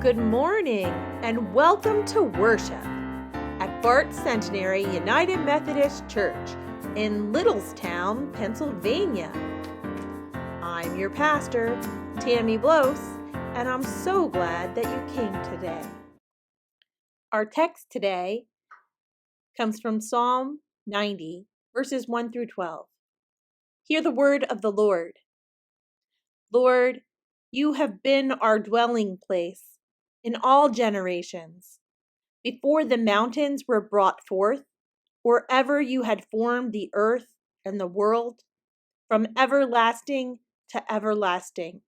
Good morning and welcome to worship at Bart Centenary United Methodist Church in Littlestown, Pennsylvania. I'm your pastor, Tammy Blos, and I'm so glad that you came today. Our text today comes from Psalm 90, verses 1 through 12. Hear the word of the Lord. Lord, you have been our dwelling place in all generations. Before the mountains were brought forth, or ever you had formed the earth and the world, from everlasting to everlasting,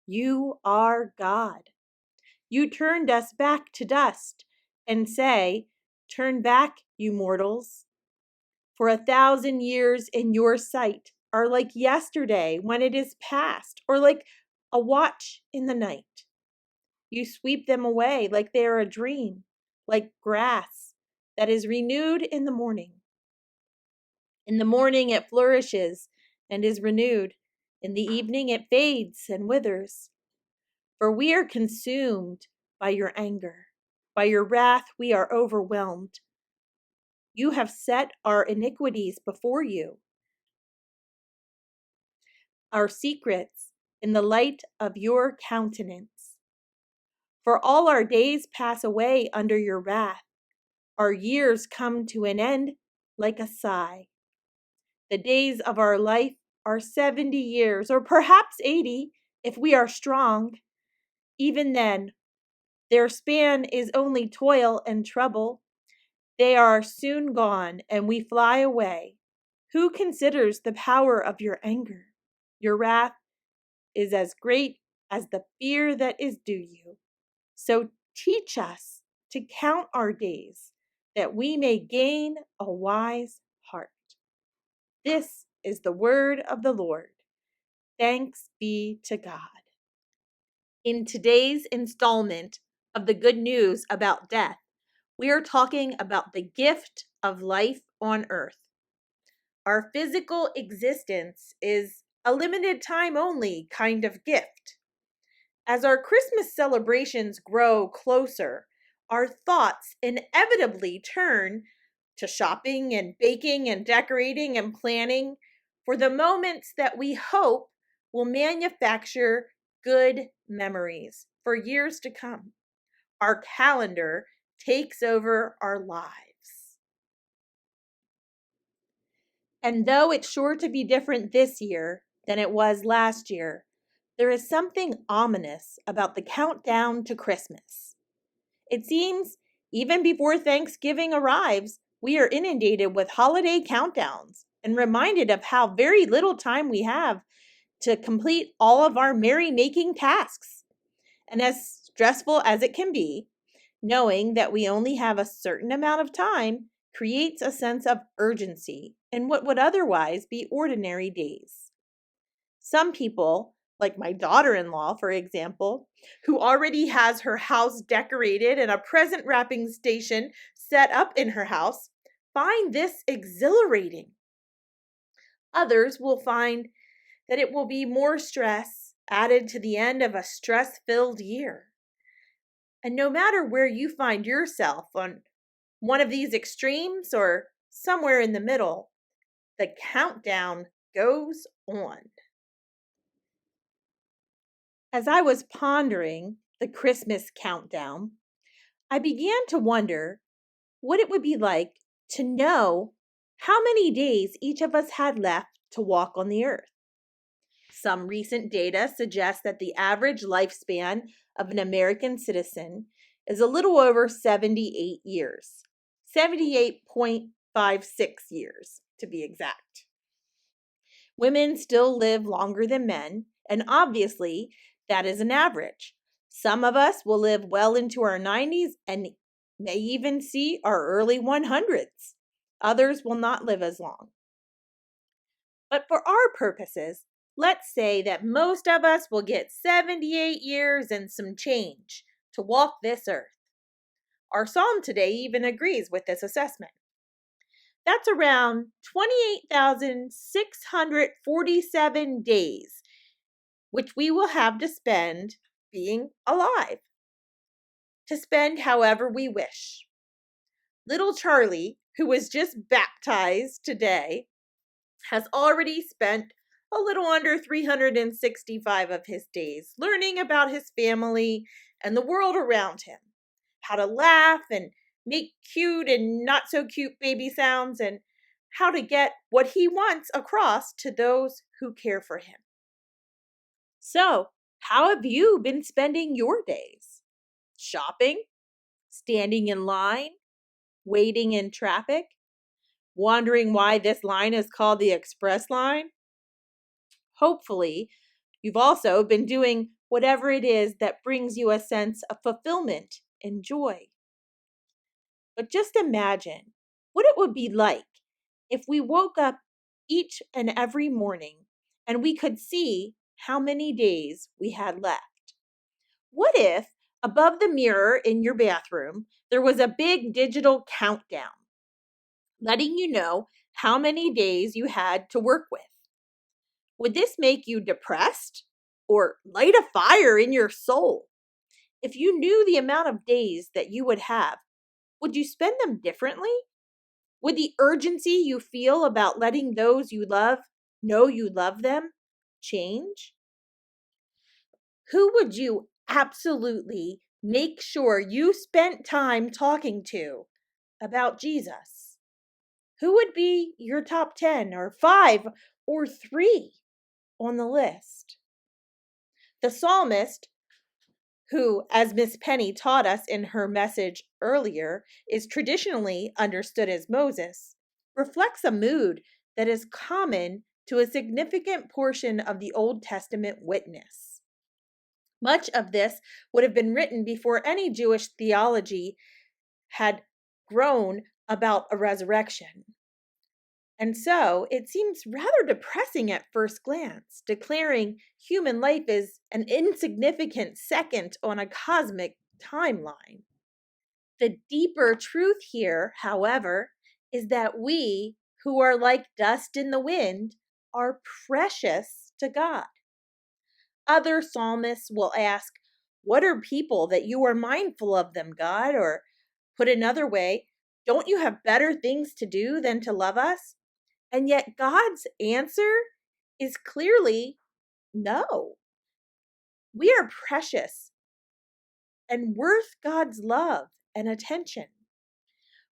you are God. You turned us back to dust and say, turn back, you mortals. For 1,000 years in your sight are like yesterday when it is past, or like a watch in the night. You sweep them away like they are a dream, like grass that is renewed in the morning. In the morning it flourishes and is renewed. In the evening it fades and withers. For we are consumed by your anger. By your wrath we are overwhelmed. You have set our iniquities before you, our secrets in the light of your countenance. For all our days pass away under your wrath. Our years come to an end like a sigh. The days of our life are 70 years, or perhaps 80 if we are strong. Even then, their span is only toil and trouble. They are soon gone, and we fly away. Who considers the power of your anger? Your wrath is as great as the fear that is due you. So teach us to count our days, that we may gain a wise heart. This is the word of the Lord. Thanks be to God. In today's installment of the good news about death, we are talking about the gift of life on earth. Our physical existence is a limited time only kind of gift. As our Christmas celebrations grow closer, our thoughts inevitably turn to shopping and baking and decorating and planning for the moments that we hope will manufacture good memories for years to come. Our calendar takes over our lives. And though it's sure to be different this year than it was last year, there is something ominous about the countdown to Christmas. It seems even before Thanksgiving arrives, we are inundated with holiday countdowns and reminded of how very little time we have to complete all of our merry-making tasks. And as stressful as it can be, knowing that we only have a certain amount of time creates a sense of urgency in what would otherwise be ordinary days. Some people, like my daughter-in-law, for example, who already has her house decorated and a present wrapping station set up in her house, find this exhilarating. Others will find that it will be more stress added to the end of a stress-filled year. And no matter where you find yourself on one of these extremes or somewhere in the middle, the countdown goes on. As I was pondering the Christmas countdown, I began to wonder what it would be like to know how many days each of us had left to walk on the earth. Some recent data suggests that the average lifespan of an American citizen is a little over 78 years, 78.56 years to be exact. Women still live longer than men, and obviously that is an average. Some of us will live well into our 90s and may even see our early 100s. Others will not live as long. But for our purposes, let's say that most of us will get 78 years and some change to walk this earth. Our psalm today even agrees with this assessment. That's around 28,647 days, which we will have to spend being alive. to spend however we wish. Little Charlie, who was just baptized today, has already spent a little under 365 of his days learning about his family and the world around him, how to laugh and make cute and not so cute baby sounds, and how to get what he wants across to those who care for him. So, how have you been spending your days? Shopping? Standing in line? Waiting in traffic? Wondering why this line is called the Express Line? Hopefully, you've also been doing whatever it is that brings you a sense of fulfillment and joy. But just imagine what it would be like if we woke up each and every morning and we could see how many days we had left. What if above the mirror in your bathroom there was a big digital countdown, letting you know how many days you had to work with? Would this make you depressed or light a fire in your soul? If you knew the amount of days that you would have, would you spend them differently? Would the urgency you feel about letting those you love know you love them change? Who would you absolutely make sure you spent time talking to about Jesus? Who would be your top 10 or 5 or 3 on the list? The psalmist, who, as Miss Penny taught us in her message earlier, is traditionally understood as Moses, reflects a mood that is common to a significant portion of the Old Testament witness. Much of this would have been written before any Jewish theology had grown about a resurrection. And so it seems rather depressing at first glance, declaring human life is an insignificant second on a cosmic timeline. The deeper truth here, however, is that we, who are like dust in the wind, are precious to God. Other psalmists will ask, "What are people that you are mindful of them, God?" Or, put another way, "Don't you have better things to do than to love us?" And yet God's answer is clearly no. We are precious and worth God's love and attention.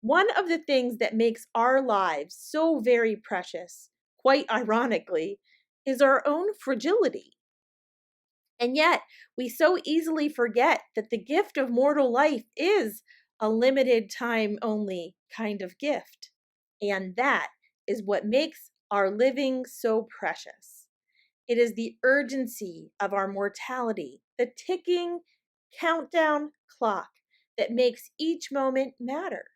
One of the things that makes our lives so very precious, quite ironically, is our own fragility. And yet, we so easily forget that the gift of mortal life is a limited time only kind of gift. And that is what makes our living so precious. It is the urgency of our mortality, the ticking countdown clock that makes each moment matter.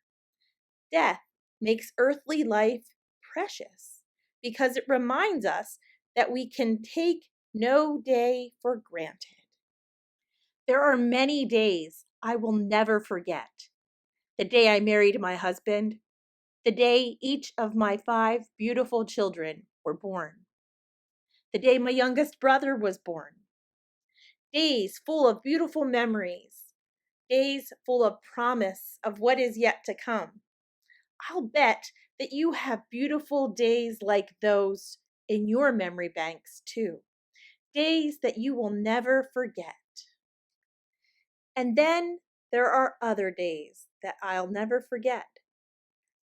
Death makes earthly life precious because it reminds us that we can take no day for granted. There are many days I will never forget. The day I married my husband, the day each of my 5 beautiful children were born, the day my youngest brother was born. Days full of beautiful memories, days full of promise of what is yet to come. I'll bet that you have beautiful days like those in your memory banks too. Days that you will never forget. And then there are other days that I'll never forget.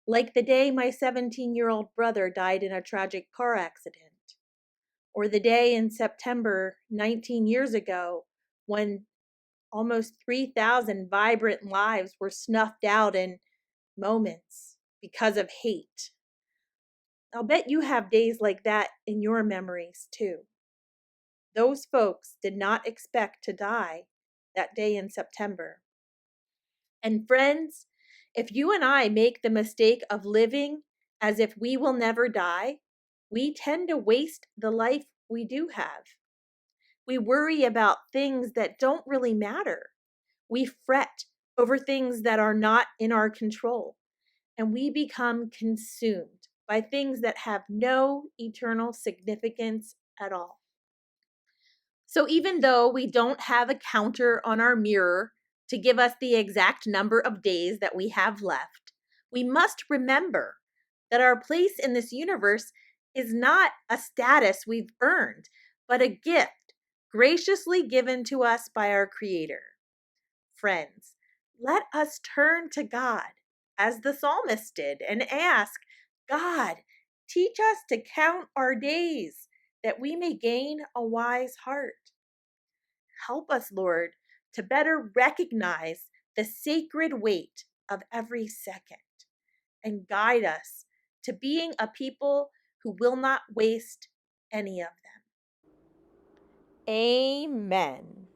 Like the day my 17-year-old brother died in a tragic car accident. Or the day in September 19 years ago when almost 3,000 vibrant lives were snuffed out in moments because of hate. I'll bet you have days like that in your memories too. Those folks did not expect to die that day in September. And friends, if you and I make the mistake of living as if we will never die, we tend to waste the life we do have. We worry about things that don't really matter. We fret over things that are not in our control. And we become consumed by things that have no eternal significance at all. So even though we don't have a counter on our mirror to give us the exact number of days that we have left, we must remember that our place in this universe is not a status we've earned, but a gift graciously given to us by our Creator. Friends, let us turn to God as the psalmist did and ask, God, teach us to count our days that we may gain a wise heart. Help us, Lord, to better recognize the sacred weight of every second and guide us to being a people who will not waste any of them. Amen.